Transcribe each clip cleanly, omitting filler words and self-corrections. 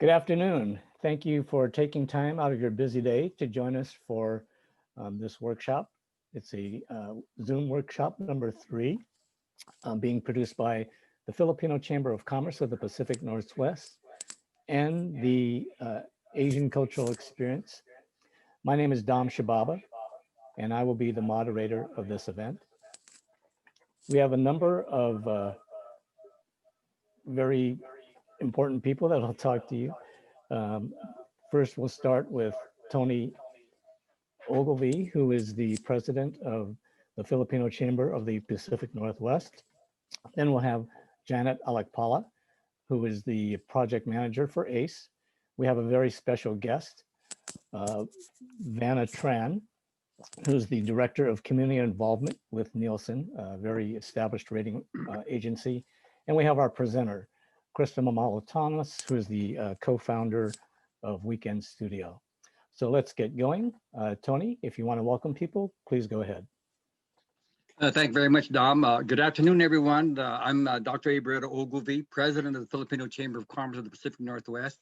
Good afternoon. Thank you for taking time out of your busy day to join us for this workshop. It's a Zoom workshop number 3 being produced by the Filipino Chamber of Commerce of the Pacific Northwest and the Asian Cultural Experience. My name is Dom Shababa, and I will be the moderator of this event. We have a number of very important people that I'll talk to you. Um, First, we'll start with Tony Ogilvie, who is the president of the Filipino Chamber of the Pacific Northwest. Then we'll have Janet Alakpala, who is the project manager for ACE. We have a very special guest, Vanna Tran, who's the director of community involvement with Nielsen, a very established rating agency. And we have our presenter, Krista Mamalo Thomas, who is the co-founder of Weekend Studio. So let's get going. Tony, if you want to welcome people, please go ahead. Thank you very much, Dom. Good afternoon, everyone. I'm Dr. Abraham Ogilvie, president of the Filipino Chamber of Commerce of the Pacific Northwest.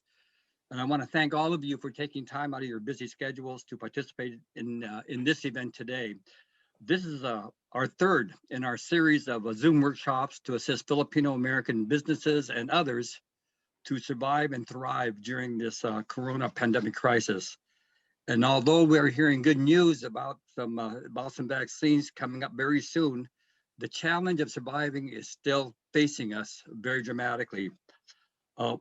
And I want to thank all of you for taking time out of your busy schedules to participate in this event today. This is our third in our series of Zoom workshops to assist Filipino-American businesses and others to survive and thrive during this corona pandemic crisis. And although we're hearing good news about some vaccines coming up very soon, the challenge of surviving is still facing us very dramatically.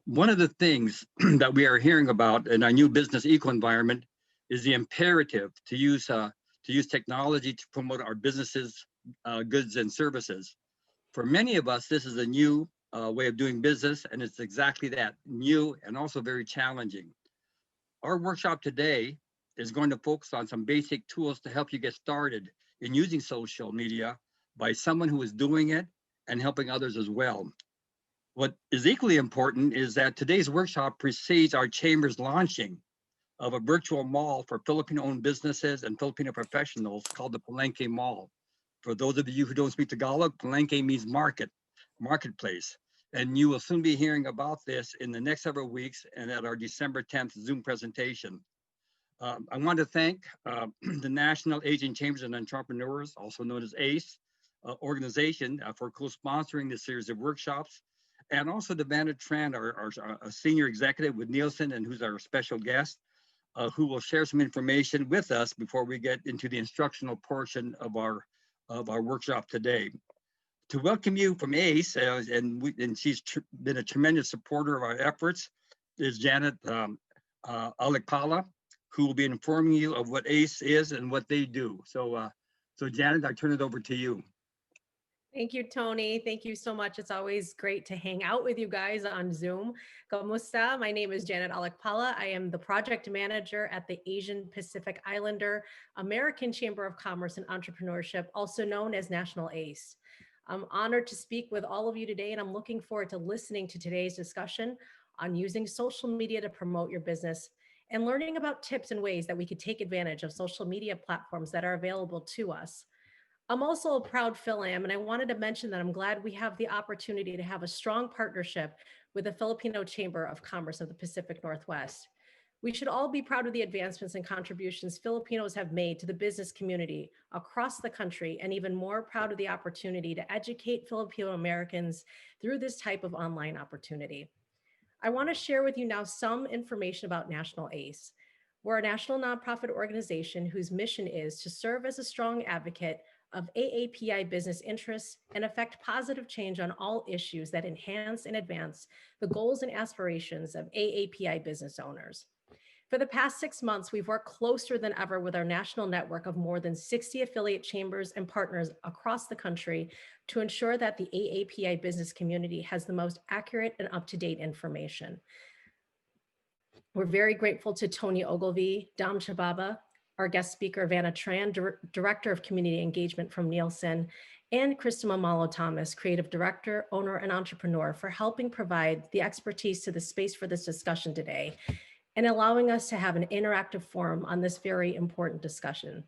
One of the things that we are hearing about in our new business eco-environment is the imperative to use technology to promote our businesses, goods and services. For many of us, this is a new way of doing business, and it's exactly that, new and also very challenging. Our workshop today is going to focus on some basic tools to help you get started in using social media by someone who is doing it and helping others as well. What is equally important is that today's workshop precedes our chamber's launching of a virtual mall for Filipino-owned businesses and Filipino professionals called the Palenque Mall. For those of you who don't speak Tagalog, Palenque means marketplace. And you will soon be hearing about this in the next several weeks and at our December 10th Zoom presentation. I want to thank the National Asian Chambers and Entrepreneurs, also known as ACE, organization for co-sponsoring this series of workshops, and also to Vanna Tran, our senior executive with Nielsen, and who's our special guest, who will share some information with us before we get into the instructional portion of our workshop today. To welcome you from ACE, and she's been a tremendous supporter of our efforts, is Janet Alakpala, who will be informing you of what ACE is and what they do. So Janet, I turn it over to you. Thank you, Tony. Thank you so much. It's always great to hang out with you guys on Zoom. Kamusta? My name is Janet Alakpala. I am the project manager at the Asian Pacific Islander American Chamber of Commerce and Entrepreneurship, also known as National ACE. I'm honored to speak with all of you today, and I'm looking forward to listening to today's discussion on using social media to promote your business and learning about tips and ways that we could take advantage of social media platforms that are available to us. I'm also a proud Philam, and I wanted to mention that I'm glad we have the opportunity to have a strong partnership with the Filipino Chamber of Commerce of the Pacific Northwest. We should all be proud of the advancements and contributions Filipinos have made to the business community across the country, and even more proud of the opportunity to educate Filipino Americans through this type of online opportunity. I want to share with you now some information about National ACE. We're a national nonprofit organization whose mission is to serve as a strong advocate of AAPI business interests and affect positive change on all issues that enhance and advance the goals and aspirations of AAPI business owners. For the past 6 months, we've worked closer than ever with our national network of more than 60 affiliate chambers and partners across the country to ensure that the AAPI business community has the most accurate and up-to-date information. We're very grateful to Tony Ogilvie, Dom Shababa, our guest speaker, Vanna Tran, Director of Community Engagement from Nielsen, and Krista Mamalo Thomas, Creative Director, Owner, and Entrepreneur, for helping provide the expertise to the space for this discussion today and allowing us to have an interactive forum on this very important discussion.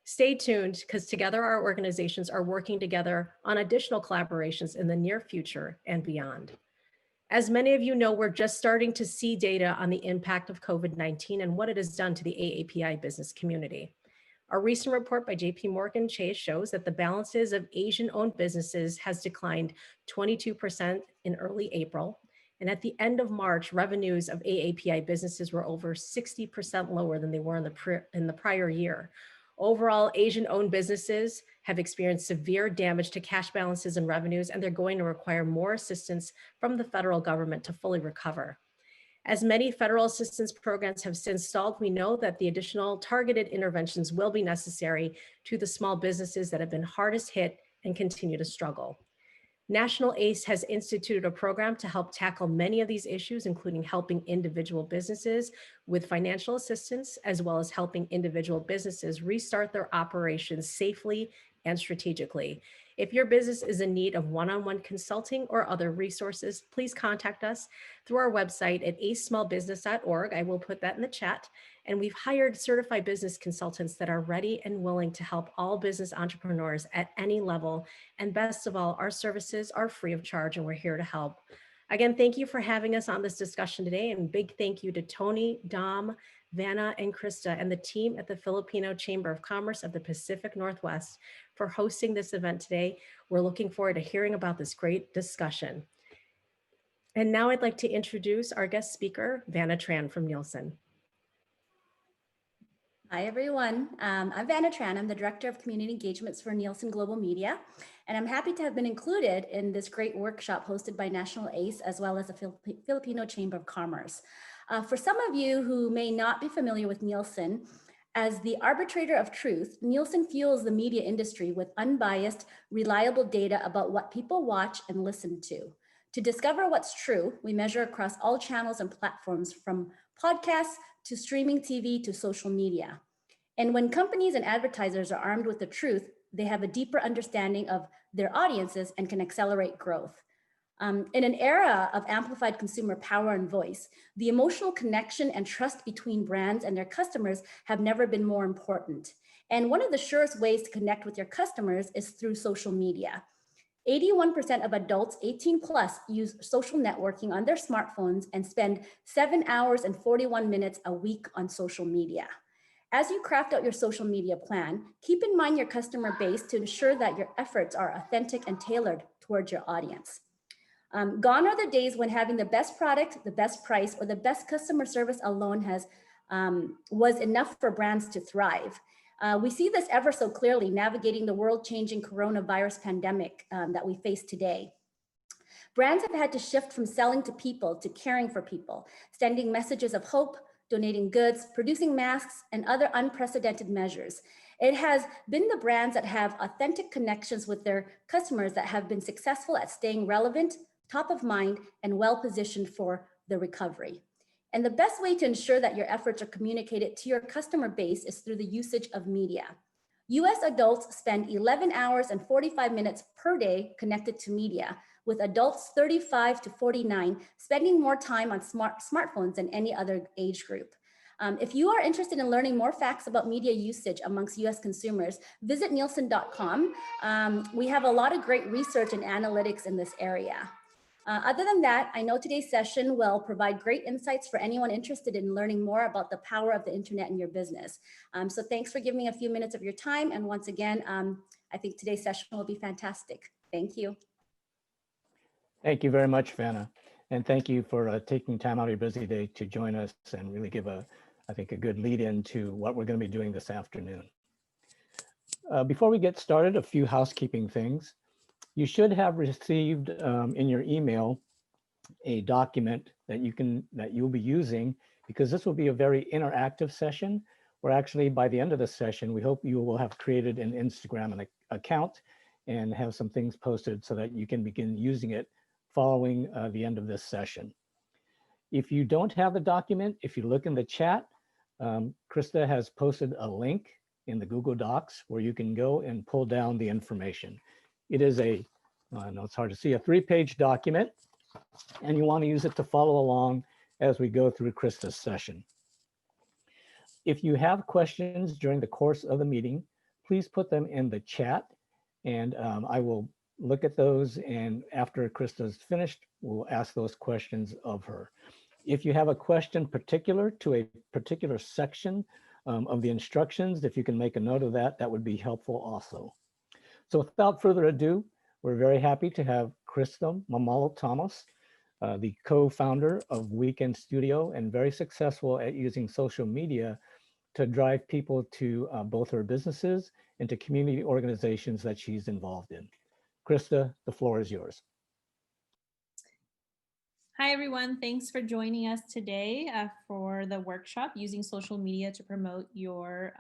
Stay tuned, because together our organizations are working together on additional collaborations in the near future and beyond. As many of you know, we're just starting to see data on the impact of COVID-19 and what it has done to the AAPI business community. A recent report by JP Morgan Chase shows that the balances of Asian-owned businesses has declined 22% in early April. And at the end of March, revenues of AAPI businesses were over 60% lower than they were in the prior year. Overall, Asian-owned businesses have experienced severe damage to cash balances and revenues, and they're going to require more assistance from the federal government to fully recover. As many federal assistance programs have since stalled, we know that the additional targeted interventions will be necessary to the small businesses that have been hardest hit and continue to struggle. National ACE has instituted a program to help tackle many of these issues, including helping individual businesses with financial assistance, as well as helping individual businesses restart their operations safely and strategically. If your business is in need of one-on-one consulting or other resources, please contact us through our website at acesmallbusiness.org. I will put that in the chat. And we've hired certified business consultants that are ready and willing to help all business entrepreneurs at any level. And best of all, our services are free of charge and we're here to help. Again, thank you for having us on this discussion today, and big thank you to Tony, Dom, Vanna, and Krista, and the team at the Filipino Chamber of Commerce of the Pacific Northwest for hosting this event today. We're looking forward to hearing about this great discussion. And now I'd like to introduce our guest speaker, Vanna Tran from Nielsen. Hi, everyone. I'm Vanna Tran. I'm the Director of Community Engagements for Nielsen Global Media, and I'm happy to have been included in this great workshop hosted by National ACE, as well as the Filipino Chamber of Commerce. For some of you who may not be familiar with Nielsen, as the arbitrator of truth, Nielsen fuels the media industry with unbiased, reliable data about what people watch and listen to. To discover what's true, we measure across all channels and platforms, from podcasts to streaming TV to social media. And when companies and advertisers are armed with the truth, they have a deeper understanding of their audiences and can accelerate growth. In an era of amplified consumer power and voice, the emotional connection and trust between brands and their customers have never been more important. And one of the surest ways to connect with your customers is through social media. 81% of adults 18 plus use social networking on their smartphones and spend 7 hours and 41 minutes a week on social media. As you craft out your social media plan, keep in mind your customer base to ensure that your efforts are authentic and tailored towards your audience. Gone are the days when having the best product, the best price, or the best customer service alone was enough for brands to thrive. We see this ever so clearly navigating the world-changing coronavirus pandemic that we face today. Brands have had to shift from selling to people to caring for people, sending messages of hope, donating goods, producing masks, and other unprecedented measures. It has been the brands that have authentic connections with their customers that have been successful at staying relevant, top of mind, and well-positioned for the recovery. And the best way to ensure that your efforts are communicated to your customer base is through the usage of media. US adults spend 11 hours and 45 minutes per day connected to media, with adults 35 to 49 spending more time on smartphones than any other age group. If you are interested in learning more facts about media usage amongst US consumers, visit Nielsen.com. We have a lot of great research and analytics in this area. Other than that, I know today's session will provide great insights for anyone interested in learning more about the power of the internet in your business. So thanks for giving me a few minutes of your time. And once again, I think today's session will be fantastic. Thank you. Thank you very much, Vanna. And thank you for taking time out of your busy day to join us and really give I think, a good lead into what we're going to be doing this afternoon. Before we get started, a few housekeeping things. You should have received in your email a document that you'll be using, because this will be a very interactive session, where actually by the end of the session, we hope you will have created an Instagram account and have some things posted so that you can begin using it following the end of this session. If you don't have the document, if you look in the chat, Krista has posted a link in the Google Docs where you can go and pull down the information. It is I know it's hard to see, a 3-page document, and you want to use it to follow along as we go through Krista's session. If you have questions during the course of the meeting, please put them in the chat, and I will look at those, and after Krista's finished, we'll ask those questions of her. If you have a question particular to a particular section of the instructions, if you can make a note of that, that would be helpful also. So without further ado, we're very happy to have Krista Mamalo-Thomas, the co-founder of Weekend Studio and very successful at using social media to drive people to both her businesses and to community organizations that she's involved in. Krista, the floor is yours. Hi, everyone. Thanks for joining us today for the workshop using social media to promote your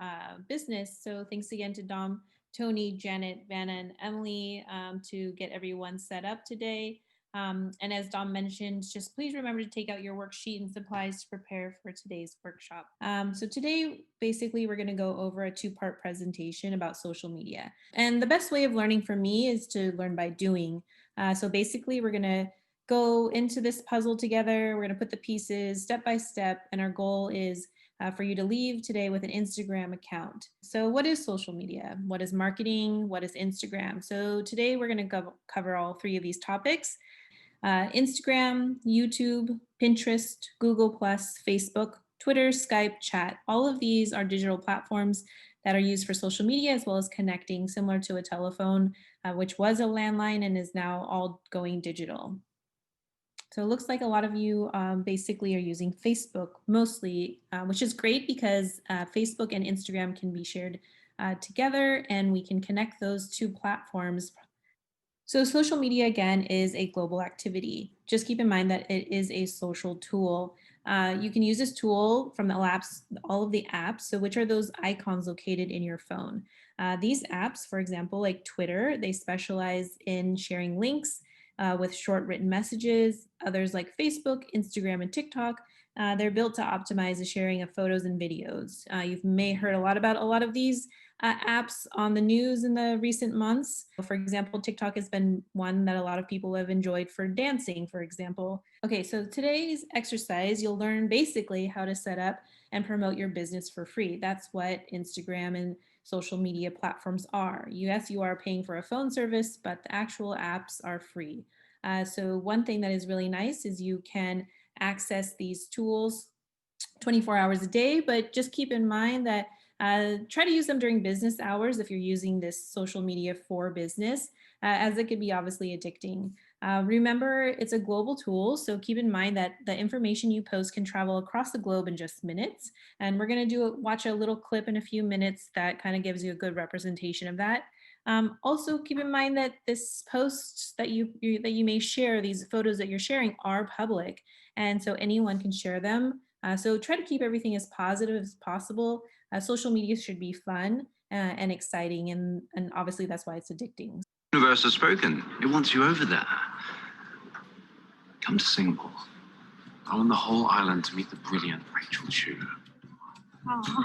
business. So thanks again to Dom, Tony, Janet, Vanna, and Emily to get everyone set up today. And as Dom mentioned, just please remember to take out your worksheet and supplies to prepare for today's workshop. So today, basically, we're going to go over a two-part presentation about social media. And the best way of learning for me is to learn by doing. So basically, we're going to go into this puzzle together. We're going to put the pieces step by step, and our goal is for you to leave today with an Instagram account. So what is social media? What is marketing? What is Instagram? So today we're going to cover all three of these topics. Instagram, YouTube, Pinterest, Google+, Facebook, Twitter, Skype, chat. All of these are digital platforms that are used for social media as well as connecting, similar to a telephone, which was a landline and is now all going digital. So it looks like a lot of you basically are using Facebook mostly, which is great because Facebook and Instagram can be shared together and we can connect those two platforms. So social media, again, is a global activity. Just keep in mind that it is a social tool. You can use this tool from all of the apps. So which are those icons located in your phone? These apps, for example, like Twitter, they specialize in sharing links with short written messages. Others like Facebook, Instagram, and TikTok, they're built to optimize the sharing of photos and videos. You may heard a lot about a lot of these apps on the news in the recent months. For example, TikTok has been one that a lot of people have enjoyed for dancing, for example. Okay, so today's exercise, you'll learn basically how to set up and promote your business for free. That's what Instagram and social media platforms are. Yes, you are paying for a phone service, but the actual apps are free. So one thing that is really nice is you can access these tools 24 hours a day, but just keep in mind that try to use them during business hours if you're using this social media for business, as it could be obviously addicting. Remember, it's a global tool, so keep in mind that the information you post can travel across the globe in just minutes. And we're going to watch a little clip in a few minutes that kind of gives you a good representation of that. Also, keep in mind that this post that you may share, these photos that you're sharing, are public, and so anyone can share them. So try to keep everything as positive as possible. Social media should be fun and exciting, and obviously that's why it's addicting. Universe has spoken. It wants you over there. Come to Singapore. I want the whole island to meet the brilliant Rachel Chu. Aww.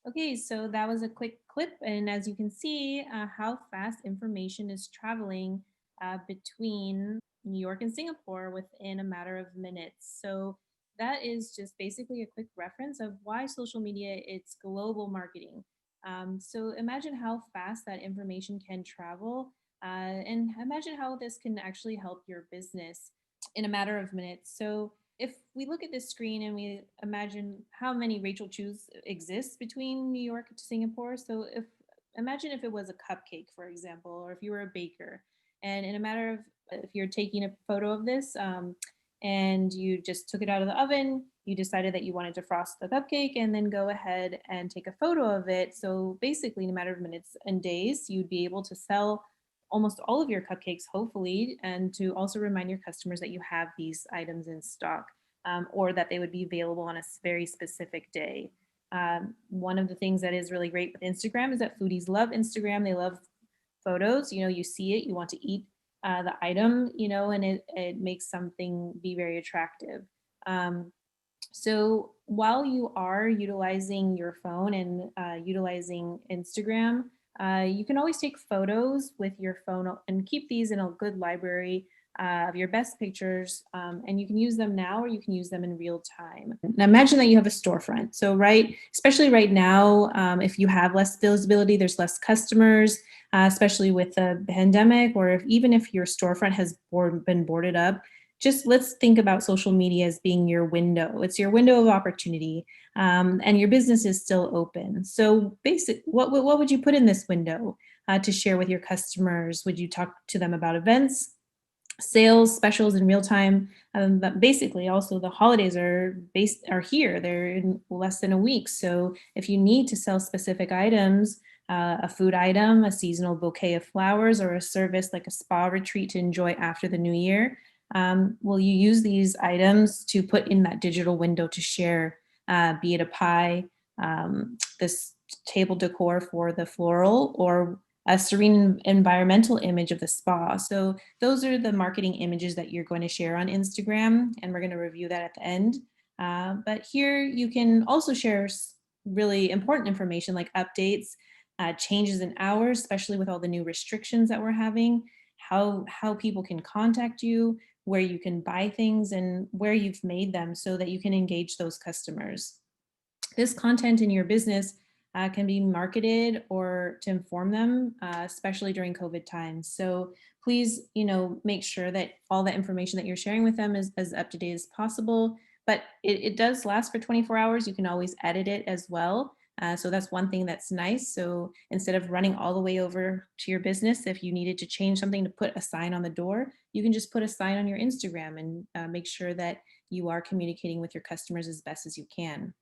Okay, so that was a quick clip, and as you can see, how fast information is traveling between New York and Singapore within a matter of minutes. So that is just basically a quick reference of why social media, it's global marketing. So imagine how fast that information can travel, and imagine how this can actually help your business in a matter of minutes. So if we look at this screen and we imagine how many Rachel Chus exist between New York to Singapore. So imagine if it was a cupcake, for example, or if you were a baker, and in a matter of, if you're taking a photo of this, and you just took it out of the oven, you decided that you wanted to frost the cupcake and then go ahead and take a photo of it. So basically, in a matter of minutes and days, you'd be able to sell almost all of your cupcakes, hopefully, and to also remind your customers that you have these items in stock, or that they would be available on a very specific day. One of the things that is really great with Instagram is that foodies love Instagram. They love photos. You know, you see it, you want to eat the item, you know, and it makes something be very attractive. So while you are utilizing your phone and utilizing Instagram, you can always take photos with your phone and keep these in a good library of your best pictures, and you can use them now or you can use them in real time. Now imagine that you have a storefront. So especially right now, if you have less visibility, there's less customers, especially with the pandemic, or even if your storefront has been boarded up. Just let's think about social media as being your window. It's your window of opportunity, and your business is still open. So what would you put in this window to share with your customers? Would you talk to them about events, sales, specials in real time? But basically, also the holidays are here. They're in less than a week. So if you need to sell specific items, a food item, a seasonal bouquet of flowers, or a service like a spa retreat to enjoy after the new year, will you use these items to put in that digital window to share, be it a pie, this table decor for the floral, or a serene environmental image of the spa? So those are the marketing images that you're going to share on Instagram, and we're going to review that at the end. But here you can also share really important information like updates, changes in hours, especially with all the new restrictions that we're having, how people can contact you, where you can buy things, and where you've made them so that you can engage those customers. This content in your business can be marketed or to inform them, especially during COVID times. So please, make sure that all the information that you're sharing with them is as up to date as possible. But it does last for 24 hours. You can always edit it as well. So that's one thing that's nice. So instead of running all the way over to your business, if you needed to change something to put a sign on the door, you can just put a sign on your Instagram and make sure that you are communicating with your customers as best as you can.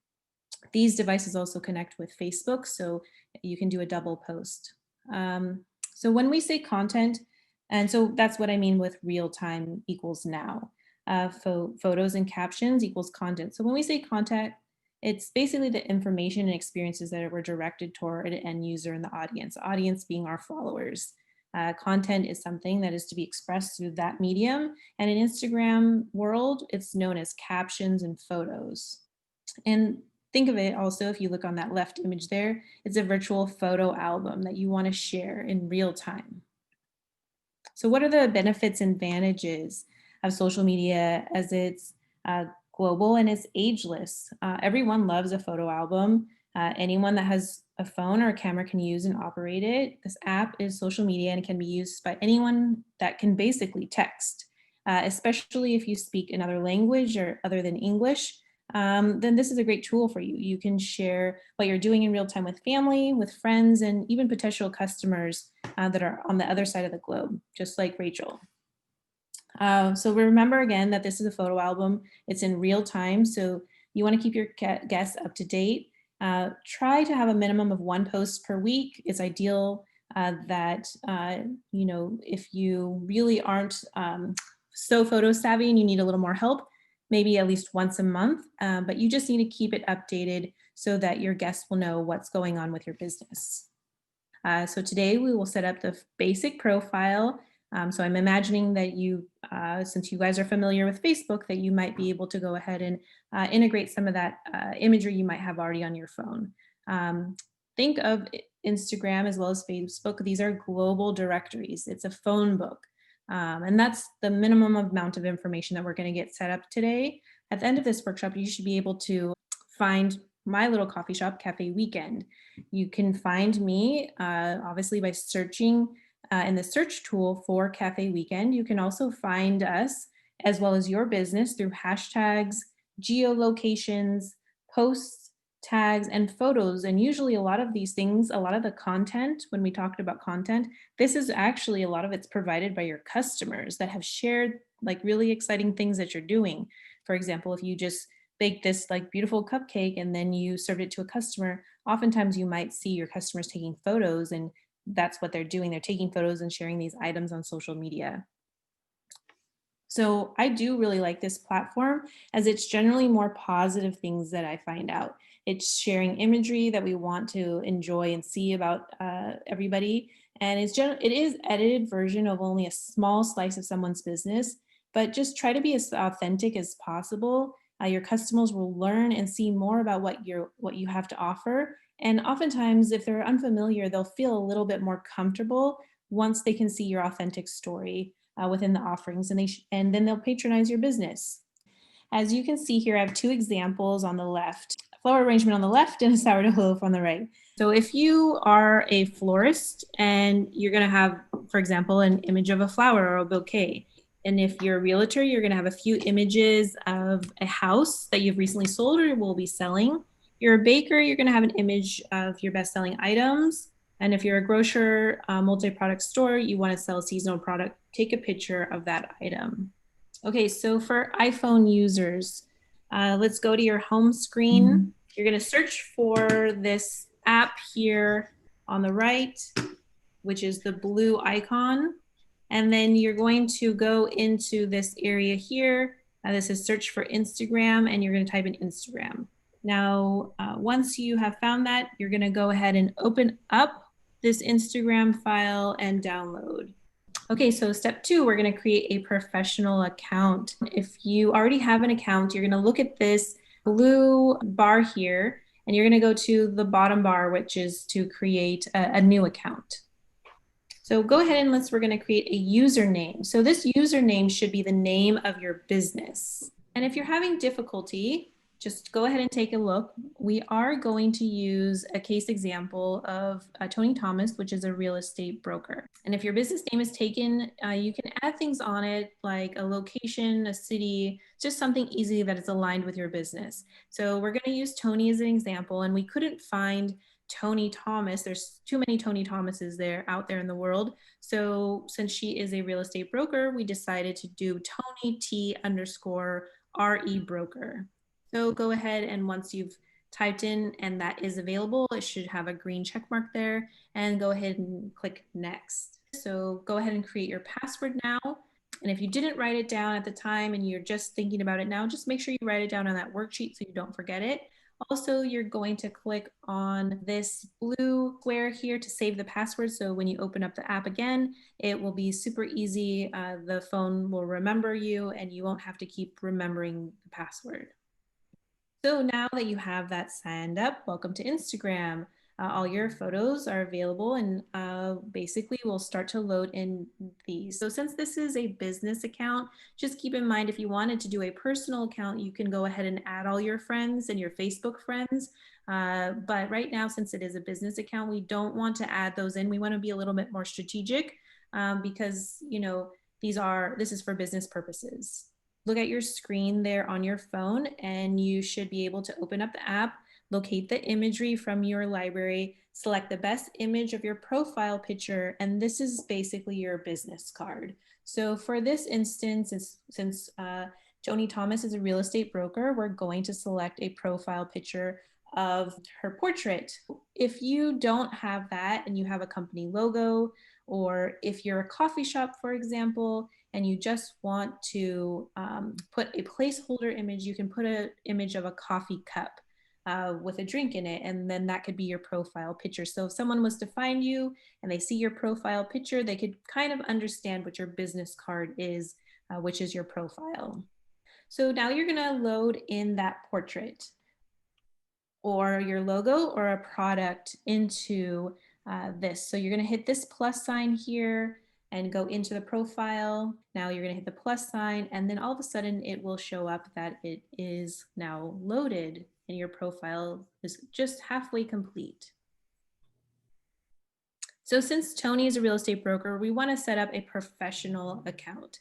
These devices also connect with Facebook, so you can do a double post. So when we say content, and so that's what I mean with real time equals now. Photos and captions equals content. So when we say content, it's basically the information and experiences that were directed toward an end user in the audience being our followers. Content is something that is to be expressed through that medium. And in Instagram world, it's known as captions and photos. And think of it also, if you look on that left image there, it's a virtual photo album that you want to share in real time. So what are the benefits and advantages of social media as it's global and it's ageless? Everyone loves a photo album. Anyone that has a phone or a camera can use and operate it. This app is social media and can be used by anyone that can basically text, especially if you speak another language or other than English. Then this is a great tool for you. You can share what you're doing in real time with family, with friends, and even potential customers that are on the other side of the globe, just like Rachel. So remember again that this is a photo album. It's in real time, so you want to keep your guests up to date. Try to have a minimum of 1 post per week. It's ideal that, if you really aren't so photo savvy and you need a little more help, maybe at least once a month, but you just need to keep it updated so that your guests will know what's going on with your business. So today we will set up the basic profile. So I'm imagining that you, since you guys are familiar with Facebook, that you might be able to go ahead and integrate some of that imagery you might have already on your phone. Think of Instagram as well as Facebook. These are global directories. It's a phone book. And that's the minimum amount of information that we're going to get set up today. At the end of this workshop, you should be able to find my little coffee shop, Cafe Weekend. You can find me, obviously, by searching in the search tool for Cafe Weekend. You can also find us as well as your business through hashtags, geolocations, posts, tags, and photos. And usually a lot of these things, a lot of the content, when we talked about content, this is actually a lot of it's provided by your customers that have shared like really exciting things that you're doing. For example, if you just baked this like beautiful cupcake and then you served it to a customer, oftentimes you might see your customers taking photos, and that's what they're doing. They're taking photos and sharing these items on social media. So I do really like this platform as it's generally more positive things that I find out. It's sharing imagery that we want to enjoy and see about everybody. And it is edited version of only a small slice of someone's business, but just try to be as authentic as possible. Your customers will learn and see more about what you have to offer. And oftentimes, if they're unfamiliar, they'll feel a little bit more comfortable once they can see your authentic story within the offerings, and then they'll patronize your business. As you can see here, I have two examples on the left, a flower arrangement on the left and a sourdough loaf on the right. So if you are a florist and you're gonna have, for example, an image of a flower or a bouquet, and if you're a realtor, you're gonna have a few images of a house that you've recently sold or will be selling. You're a baker, you're gonna have an image of your best-selling items. And if you're a grocer, multi-product store, you want to sell a seasonal product, take a picture of that item. Okay, so for iPhone users, let's go to your home screen. You're going to search for this app here on the right, which is the blue icon. And then you're going to go into this area here. This is search for Instagram, and you're going to type in Instagram. Now, once you have found that, you're going to go ahead and open up this Instagram file and download. Okay, so step 2, we're going to create a professional account. If you already have an account, you're going to look at this blue bar here, and you're going to go to the bottom bar, which is to create a new account. So go ahead and we're going to create a username. So this username should be the name of your business. And if you're having difficulty, just go ahead and take a look. We are going to use a case example of Tony Thomas, which is a real estate broker. And if your business name is taken, you can add things on it like a location, a city, just something easy that is aligned with your business. So we're going to use Tony as an example, and we couldn't find Tony Thomas. There's too many Tony Thomases out there in the world. So since she is a real estate broker, we decided to do Tony T_RE broker. So go ahead, and once you've typed in and that is available, it should have a green check mark there, and go ahead and click next. So go ahead and create your password now. And if you didn't write it down at the time and you're just thinking about it now, just make sure you write it down on that worksheet so you don't forget it. Also, you're going to click on this blue square here to save the password. So when you open up the app again, it will be super easy. The phone will remember you and you won't have to keep remembering the password. So now that you have that signed up, welcome to Instagram. All your photos are available, and basically we'll start to load in these. So since this is a business account, just keep in mind if you wanted to do a personal account, you can go ahead and add all your friends and your Facebook friends. But right now, since it is a business account, we don't want to add those in. We want to be a little bit more strategic because, you know, this is for business purposes. Look at your screen there on your phone, and you should be able to open up the app, locate the imagery from your library, select the best image of your profile picture, and this is basically your business card. So for this instance, since Tony Thomas is a real estate broker, we're going to select a profile picture of her portrait. If you don't have that and you have a company logo, or if you're a coffee shop, for example, and you just want to put a placeholder image, you can put an image of a coffee cup with a drink in it, and then that could be your profile picture. So if someone was to find you and they see your profile picture, they could kind of understand what your business card is, which is your profile. So now you're gonna load in that portrait or your logo or a product into this. So you're gonna hit this plus sign here and go into the profile. Now you're gonna hit the plus sign, and then all of a sudden it will show up that it is now loaded and your profile is just halfway complete. So since Tony is a real estate broker, we wanna set up a professional account.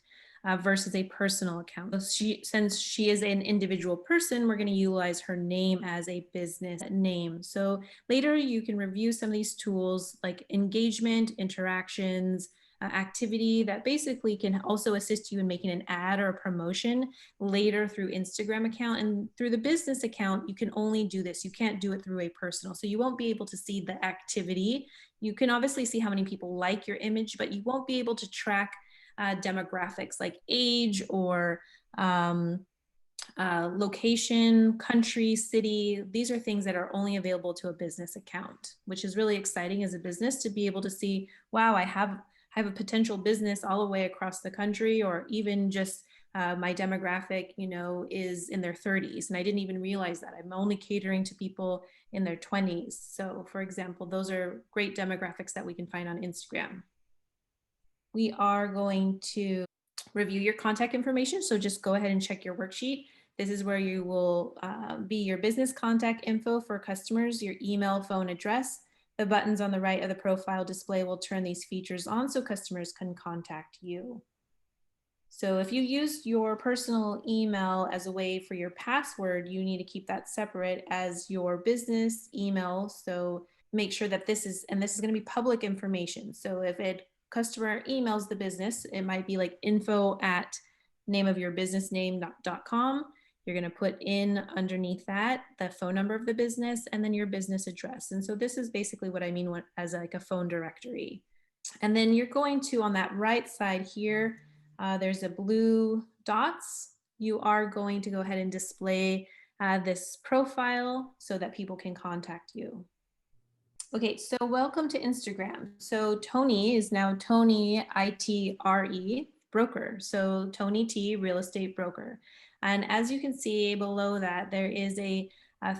versus a personal account. So since she is an individual person, we're going to utilize her name as a business name. So later you can review some of these tools like engagement, interactions, activity that basically can also assist you in making an ad or a promotion later through Instagram account. And through the business account, you can only do this. You can't do it through a personal. So you won't be able to see the activity. You can obviously see how many people like your image, but you won't be able to track demographics like age or location, country, city. These are things that are only available to a business account, which is really exciting as a business to be able to see, wow, I have a potential business all the way across the country, or even just my demographic, is in their 30s. And I didn't even realize that. I'm only catering to people in their 20s. So for example, those are great demographics that we can find on Instagram. We are going to review your contact information. So just go ahead and check your worksheet. This is where you will be your business contact info for customers, your email, phone address. The buttons on the right of the profile display will turn these features on so customers can contact you. So if you used your personal email as a way for your password, you need to keep that separate as your business email. So make sure that this is going to be public information. So if a customer emails the business, it might be like info@nameofyourbusinessname.com. You're going to put in underneath that the phone number of the business and then your business address. And so this is basically what I mean as like a phone directory. And then you're going to, on that right side here, there's a blue dots. You are going to go ahead and display this profile so that people can contact you. Okay, so welcome to Instagram. So Tony is now Tony ITRE broker. So Tony T real estate broker. And as you can see below that, there is a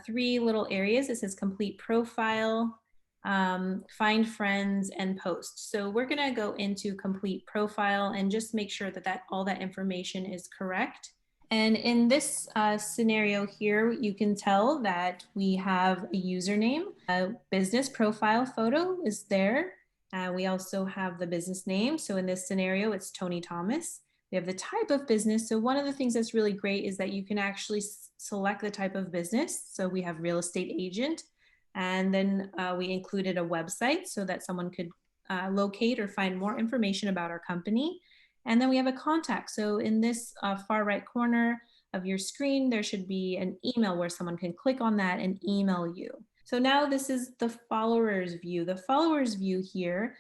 3 little areas. It says complete profile, find friends, and post. So we're gonna go into complete profile and just make sure that all that information is correct. And in this scenario here, you can tell that we have a username, a business profile photo is there. We also have the business name. So in this scenario, it's Tony Thomas. We have the type of business. So one of the things that's really great is that you can actually select the type of business. So we have real estate agent, and then we included a website so that someone could locate or find more information about our company. And then we have a contact. So in this far right corner of your screen, there should be an email where someone can click on that and email you. So now this is the followers view. The followers view here,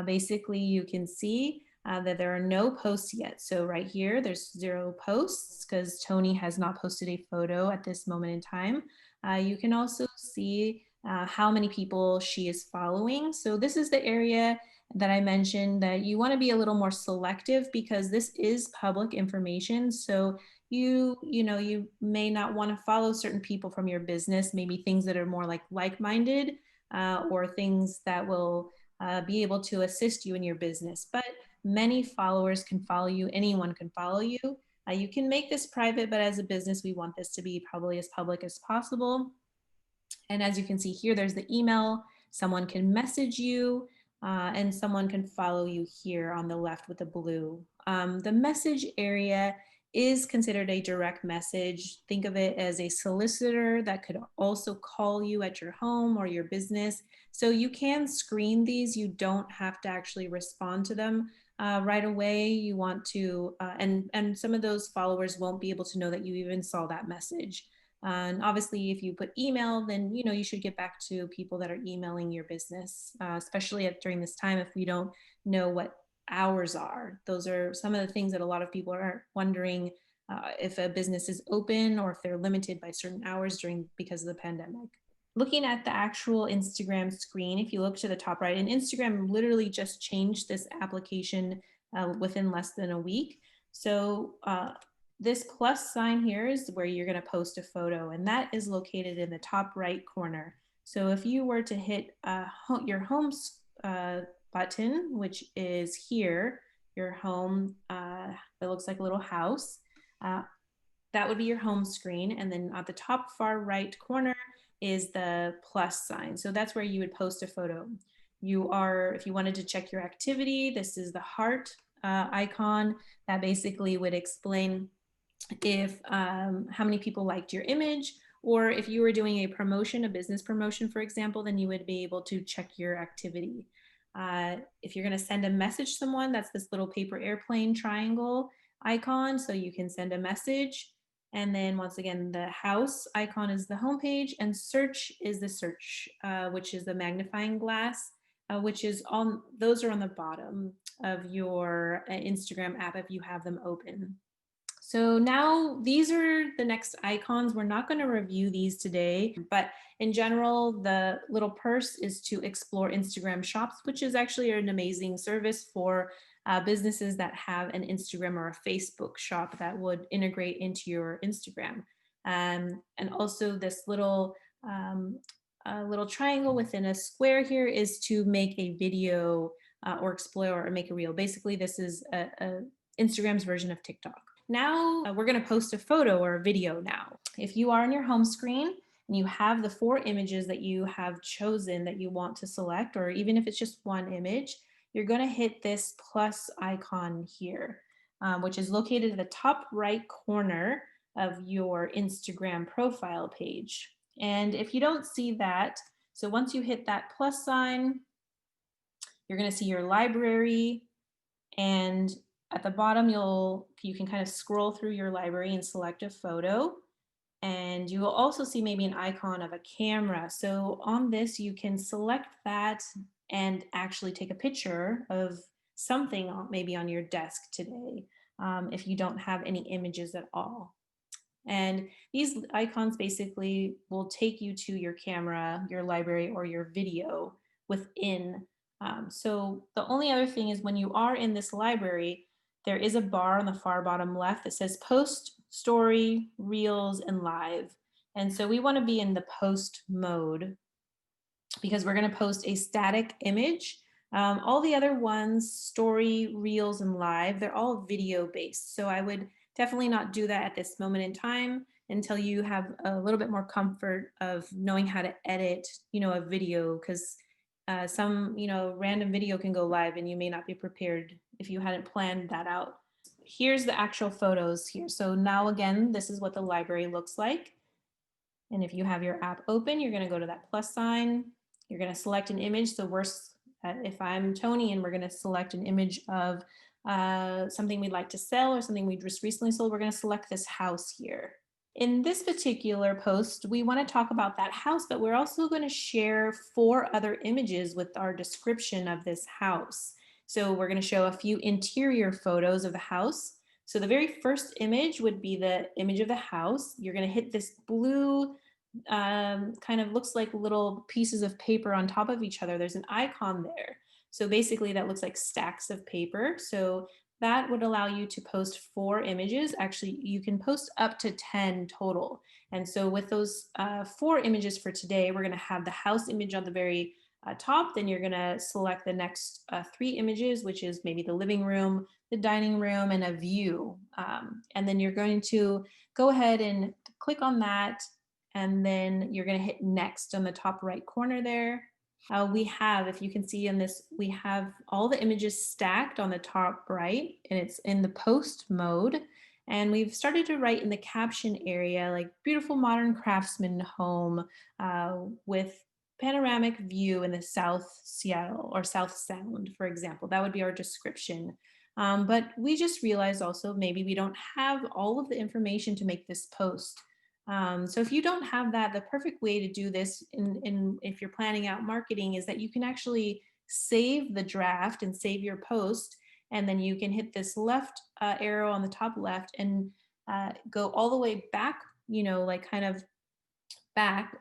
basically you can see that there are no posts yet. So right here, there's 0 posts because Tony has not posted a photo at this moment in time. You can also see how many people she is following. So this is the area that I mentioned that you want to be a little more selective because this is public information. So you may not want to follow certain people from your business, maybe things that are more like-minded or things that will be able to assist you in your business. But many followers can follow you. Anyone can follow you. You can make this private, but as a business, we want this to be probably as public as possible. And as you can see here, there's the email. Someone can message you. And someone can follow you here on the left with the blue. The message area is considered a direct message. Think of it as a solicitor that could also call you at your home or your business. So you can screen these. You don't have to actually respond to them right away. You want to, and some of those followers won't be able to know that you even saw that message. And obviously, if you put email, then you should get back to people that are emailing your business, especially during this time if we don't know what hours are. Those are some of the things that a lot of people are wondering if a business is open or if they're limited by certain hours because of the pandemic. Looking at the actual Instagram screen, if you look to the top right, and Instagram literally just changed this application within less than a week. So this plus sign here is where you're going to post a photo, and that is located in the top right corner. So if you were to hit your home button, which is here, your home, it looks like a little house, that would be your home screen. And then at the top far right corner is the plus sign. So that's where you would post a photo. If you wanted to check your activity, this is the heart icon that basically would explain if how many people liked your image, or if you were doing a promotion, a business promotion, for example, then you would be able to check your activity. If you're going to send a message to someone, that's this little paper airplane triangle icon, so you can send a message. And then once again, the house icon is the home page, and search is the search, which is the magnifying glass, which is on, those are on the bottom of your Instagram app if you have them open. So now these are the next icons. We're not going to review these today, but in general, the little purse is to explore Instagram shops, which is actually an amazing service for businesses that have an Instagram or a Facebook shop that would integrate into your Instagram. And also this little triangle within a square here is to make a video or explore or make a reel. Basically, this is Instagram's version of TikTok. Now we're going to post a photo or a video now. If you are on your home screen and you have the 4 images that you have chosen that you want to select, or even if it's just one image, you're going to hit this plus icon here, which is located at the top right corner of your Instagram profile page. And if you don't see that, so once you hit that plus sign, you're going to see your library, and at the bottom, you can kind of scroll through your library and select a photo. And you will also see maybe an icon of a camera. So on this, you can select that and actually take a picture of something maybe on your desk today, if you don't have any images at all. And these icons basically will take you to your camera, your library, or your video within. So the only other thing is when you are in this library, there is a bar on the far bottom left that says post, story, reels, and live. And so we want to be in the post mode because we're going to post a static image. All the other ones, story, reels, and live, they're all video based. So I would definitely not do that at this moment in time until you have a little bit more comfort of knowing how to edit, a video, because some, random video can go live and you may not be prepared if you hadn't planned that out. Here's the actual photos here. So now again, this is what the library looks like. And if you have your app open, you're going to go to that plus sign. You're going to select an image. So if I'm Tony and we're going to select an image of something we'd like to sell or something we just recently sold, we're going to select this house here. In this particular post, we want to talk about that house, but we're also going to share 4 other images with our description of this house. So we're going to show a few interior photos of the house. So the very first image would be the image of the house. You're going to hit this blue, kind of looks like little pieces of paper on top of each other. There's an icon there. So basically that looks like stacks of paper. So that would allow you to post 4 images. Actually, you can post up to 10 total. And so with those 4 images for today, we're going to have the house image on the very top. Then you're going to select the next 3 images, which is maybe the living room, the dining room, and a view. And then you're going to go ahead and click on that. And then you're going to hit next on the top right corner there. We have, if you can see in this, we have all the images stacked on the top right, and it's in the post mode. And we've started to write in the caption area, like beautiful modern craftsman home with panoramic view in the South Seattle or South Sound, for example. That would be our description. But we just realized also maybe we don't have all of the information to make this post. So if you don't have that, the perfect way to do this if you're planning out marketing is that you can actually save the draft and save your post, and then you can hit this left arrow on the top left and go all the way back, like kind of back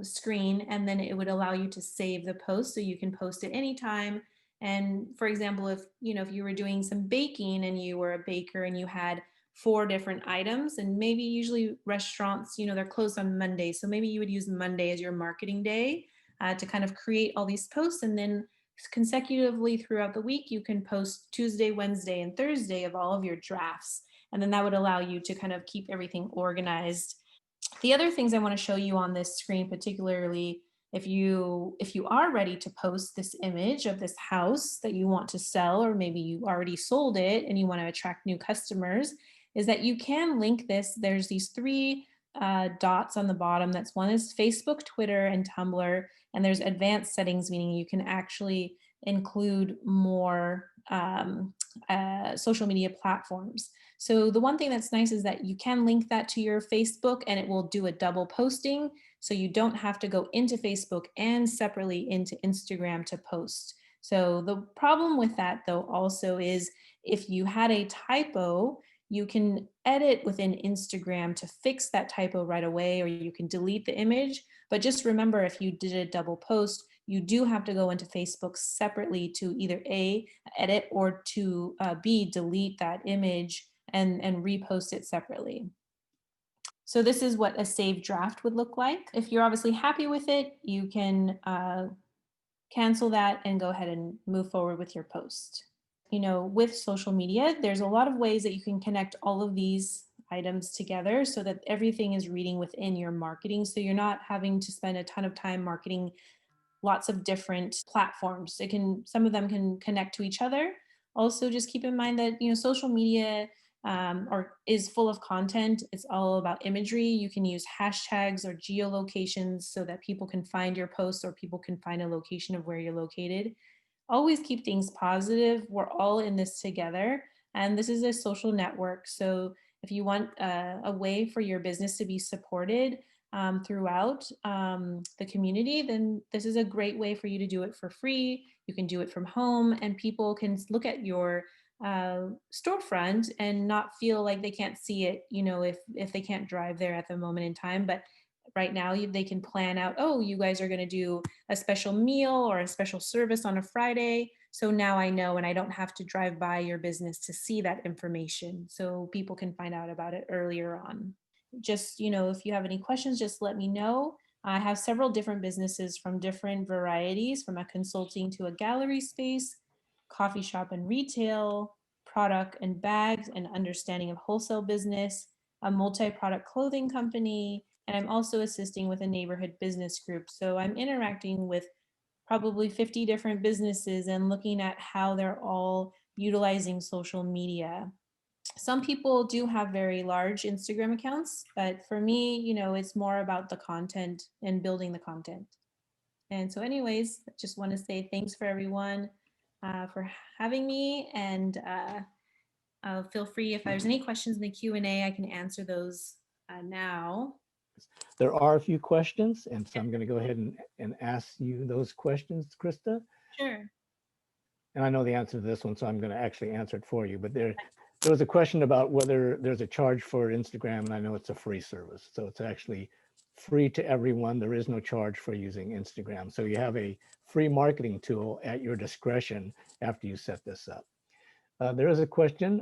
screen, and then it would allow you to save the post so you can post it anytime. And for example, if you were doing some baking and you were a baker and you had 4 different items, and maybe usually restaurants, they're closed on Monday. So maybe you would use Monday as your marketing day to kind of create all these posts. And then consecutively throughout the week, you can post Tuesday, Wednesday, and Thursday of all of your drafts. And then that would allow you to kind of keep everything organized. The other things I want to show you on this screen particularly If you are ready to post this image of this house that you want to sell, or maybe you already sold it and you want to attract new customers, is that you can link this. There's these three dots on the bottom. That's one is Facebook, Twitter, and Tumblr. And there's advanced settings, meaning you can actually include more social media platforms. So the one thing that's nice is that you can link that to your Facebook and it will do a double posting. So you don't have to go into Facebook and separately into Instagram to post. So the problem with that though also is if you had a typo, you can edit within Instagram to fix that typo right away, or you can delete the image. But just remember, if you did a double post, you do have to go into Facebook separately to either A, edit, or to B, delete that image and repost it separately. So this is what a saved draft would look like. If you're obviously happy with it, you can cancel that and go ahead and move forward with your post. You know, with social media, there's a lot of ways that you can connect all of these items together so that everything is reading within your marketing. So you're not having to spend a ton of time marketing lots of different platforms. Some of them can connect to each other. Also, just keep in mind that, you know, social media is full of content. It's all about imagery. You can use hashtags or geolocations so that people can find your posts or people can find a location of where you're located. Always keep things positive. We're all in this together. And this is a social network. So if you want a way for your business to be supported throughout the community, then this is a great way for you to do it for free. You can do it from home and people can look at your storefront and not feel like they can't see it, you know, if they can't drive there at the moment in time. But right now they can plan out, oh, you guys are going to do a special meal or a special service on a Friday. So now I know, and I don't have to drive by your business to see that information. So people can find out about it earlier on. Just, you know, if you have any questions, just let me know. I have several different businesses from different varieties, from a consulting to a gallery space, coffee shop and retail, product and bags and understanding of wholesale business, a multi-product clothing company, and I'm also assisting with a neighborhood business group. So I'm interacting with probably 50 different businesses and looking at how they're all utilizing social media. Some people do have very large Instagram accounts, but for me, you know, it's more about the content and building the content. And so anyways, I just want to say thanks for everyone for having me, and feel free if there's any questions in the Q&A, I can answer those now. There are a few questions, and so I'm going to go ahead and ask you those questions, Krista. Sure. And I know the answer to this one, so I'm going to actually answer it for you. But there was a question about whether there's a charge for Instagram, and I know it's a free service. So it's actually free to everyone. There is no charge for using Instagram. So you have a free marketing tool at your discretion after you set this up. There is a question.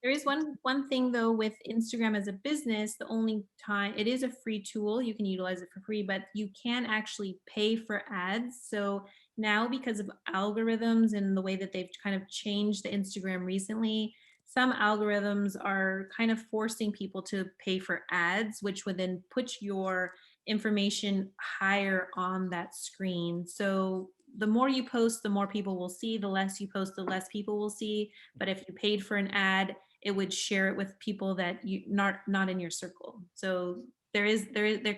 There is one thing though with Instagram as a business, the only time it is a free tool, you can utilize it for free, but you can actually pay for ads. So now because of algorithms and the way that they've kind of changed the Instagram recently, some algorithms are kind of forcing people to pay for ads, which would then put your information higher on that screen. So the more you post, the more people will see. The less you post, the less people will see. But if you paid for an ad, it would share it with people that you not in your circle. So there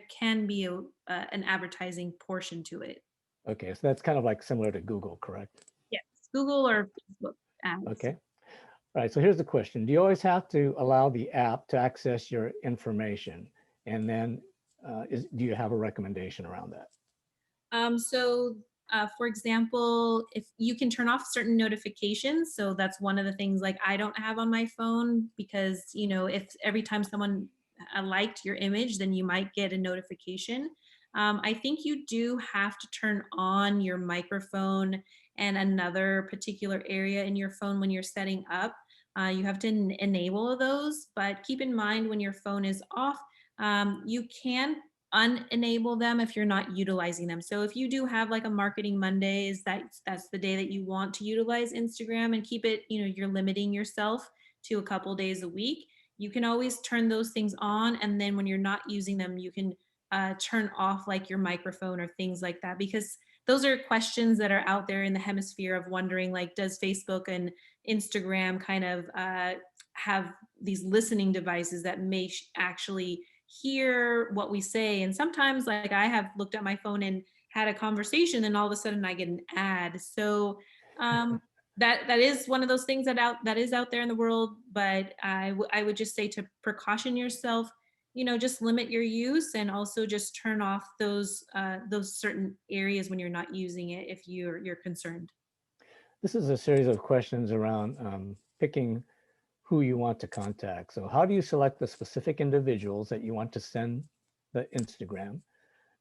can be an advertising portion to it. Okay, so that's kind of like similar to Google, correct? Yes, Google or Facebook ads. Okay. All right, so here's the question. Do you always have to allow the app to access your information? And then do you have a recommendation around that? For example, if you can turn off certain notifications, so that's one of the things like I don't have on my phone, because, you know, if every time someone liked your image, then you might get a notification. I think you do have to turn on your microphone and another particular area in your phone when you're setting up. You have to enable those, but keep in mind when your phone is off, you can unenable them if you're not utilizing them. So if you do have like a marketing Mondays, that's the day that you want to utilize Instagram and keep it, you know, you're limiting yourself to a couple days a week. You can always turn those things on, and then when you're not using them, you can turn off like your microphone or things like that? Because those are questions that are out there in the hemisphere of wondering, like, does Facebook and Instagram kind of have these listening devices that may actually hear what we say? And sometimes, like, I have looked at my phone and had a conversation, and all of a sudden I get an ad. So that is one of those things that is out there in the world. But I would just say to precaution yourself, just limit your use, and also just turn off those certain areas when you're not using it if you're concerned. This is a series of questions around picking who you want to contact. So how do you select the specific individuals that you want to send the Instagram?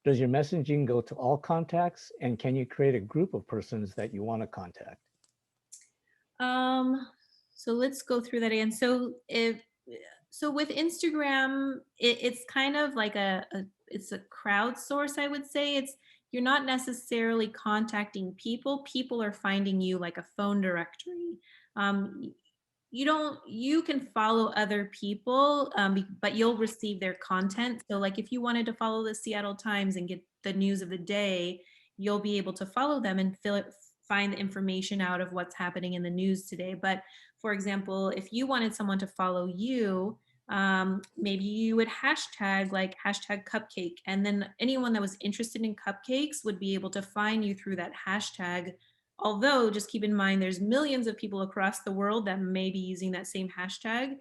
Does your messaging go to all contacts? And can you create a group of persons that you want to contact? So let's go through that again. So with Instagram, it's kind of like it's a crowdsource, I would say. You're not necessarily contacting people. People are finding you like a phone directory. Um, you can follow other people, but you'll receive their content. So like if you wanted to follow the Seattle Times and get the news of the day, you'll be able to follow them and find the information out of what's happening in the news today. But for example, if you wanted someone to follow you, maybe you would hashtag like hashtag cupcake, and then anyone that was interested in cupcakes would be able to find you through that hashtag. Although just keep in mind, there's millions of people across the world that may be using that same hashtag.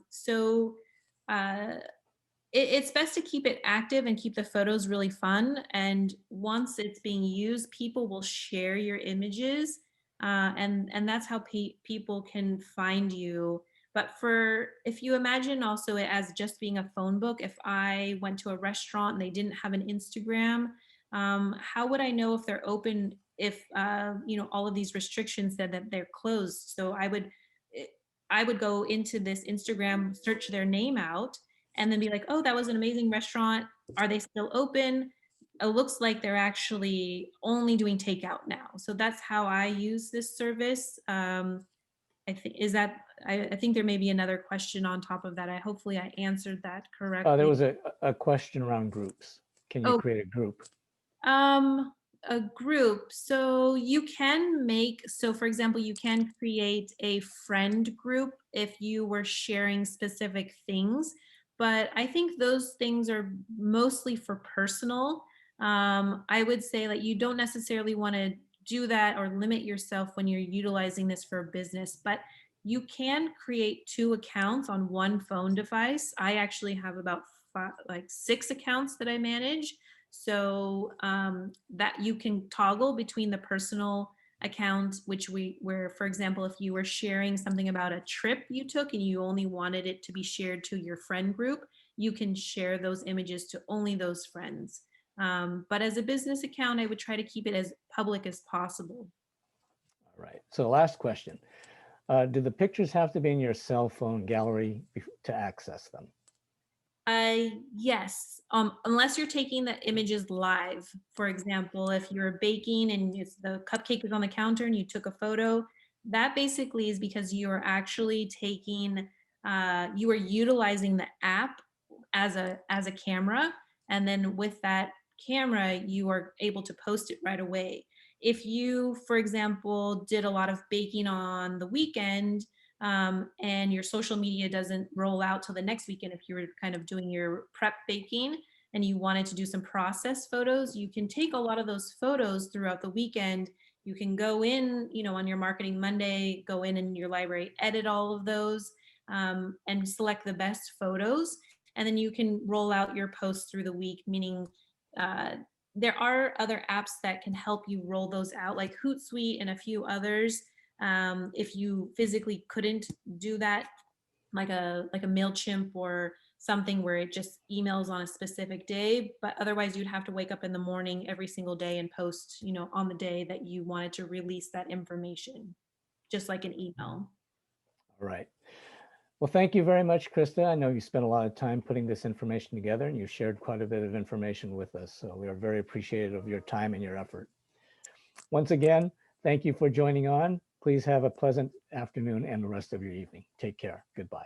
So it's best to keep it active and keep the photos really fun. And once it's being used, people will share your images, and that's how people can find you. But if you imagine also it as just being a phone book, if I went to a restaurant and they didn't have an Instagram, how would I know if they're open if all of these restrictions said that they're closed? So I would go into this Instagram, search their name out, and then be like, oh, that was an amazing restaurant. Are they still open? It looks like they're actually only doing takeout now. So that's how I use this service. I think there may be another question on top of that. Hopefully I answered that correctly. There was a question around groups. Can you create a group? A group. So for example, you can create a friend group if you were sharing specific things, but I think those things are mostly for personal. I would say that you don't necessarily want to do that or limit yourself when you're utilizing this for business, but you can create 2 accounts on one phone device. I actually have about 6 accounts that I manage. So that you can toggle between the personal account, where, for example, if you were sharing something about a trip you took and you only wanted it to be shared to your friend group, you can share those images to only those friends. But as a business account, I would try to keep it as public as possible. All right. So last question. Do the pictures have to be in your cell phone gallery to access them? Yes, unless you're taking the images live. For example, if you're baking and the cupcake is on the counter and you took a photo, that basically is because you are actually you are utilizing the app as a camera, and then with that camera, you are able to post it right away. If you, for example, did a lot of baking on the weekend, and your social media doesn't roll out till the next weekend, if you were kind of doing your prep baking and you wanted to do some process photos, you can take a lot of those photos throughout the weekend. You can go in, on your Marketing Monday, go in your library, edit all of those, and select the best photos. And then you can roll out your posts through the week, meaning there are other apps that can help you roll those out, like Hootsuite and a few others. If you physically couldn't do that, like a MailChimp or something where it just emails on a specific day, but otherwise you'd have to wake up in the morning every single day and post, on the day that you wanted to release that information, just like an email. All right. Well, thank you very much, Krista. I know you spent a lot of time putting this information together, and you shared quite a bit of information with us. So we are very appreciative of your time and your effort. Once again, thank you for joining on. Please have a pleasant afternoon and the rest of your evening. Take care. Goodbye.